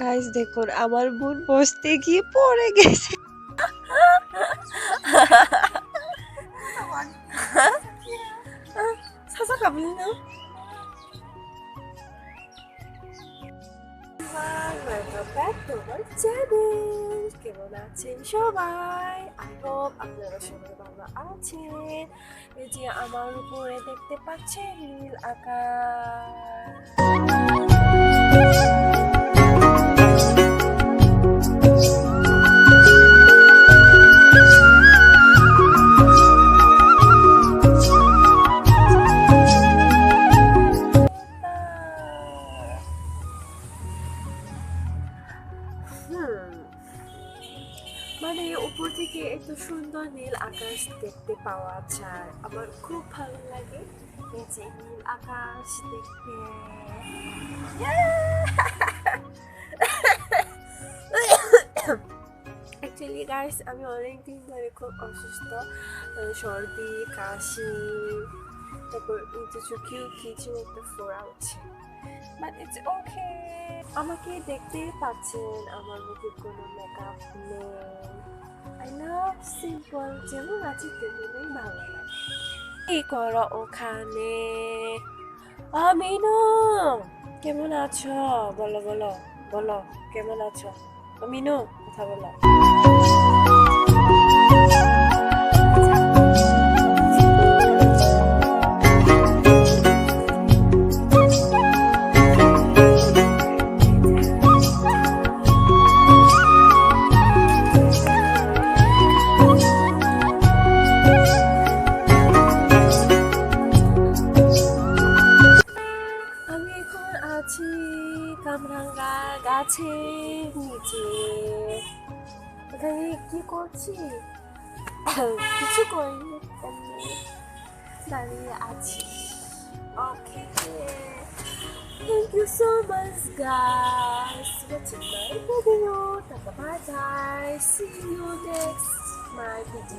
Guys দেখুন আমার বোন বসতে গিয়ে পড়ে গেছে। 찾아가볼래요? Welcome back to my channel. কেমন আছেন সবাই? I hope আপনারা সবাই ভালো আছেন। এই যে আমার উপরে দেখতে পাচ্ছেন নীল আকাশ। মানে উপর থেকে এত সুন্দর নীল আকাশ দেখতে পাওয়া যায়, আমার খুব ভালো লাগে এই যে নীল আকাশ দেখতে। অ্যাকচুয়ালি গাইস আমি অনেকদিন ধরে খুব অসুস্থ, সর্দি কাশি, তারপর চোখেও কিছু একটা ফোড়া হচ্ছে, বাট ইটস ওকে। আমাকে দেখতেই পাচ্ছেন আমার মুখে কোনো মেকআপ নেই। আই লাভ সিম্পল, যেমন আছি তেমনই ভালো লাগে। কি করো ওখানে? আমিনু কেমন আছো? বলো বলো বলো, কেমন আছো আমিনু? কথা বলো। আছি কামরাঙ্গা গাছের নিচে। এখানে কি করছি? কিছু করিনি, দাঁড়িয়ে আছি। Okay, thank you so much guys watching my video. Tata bye bye, see you next my video.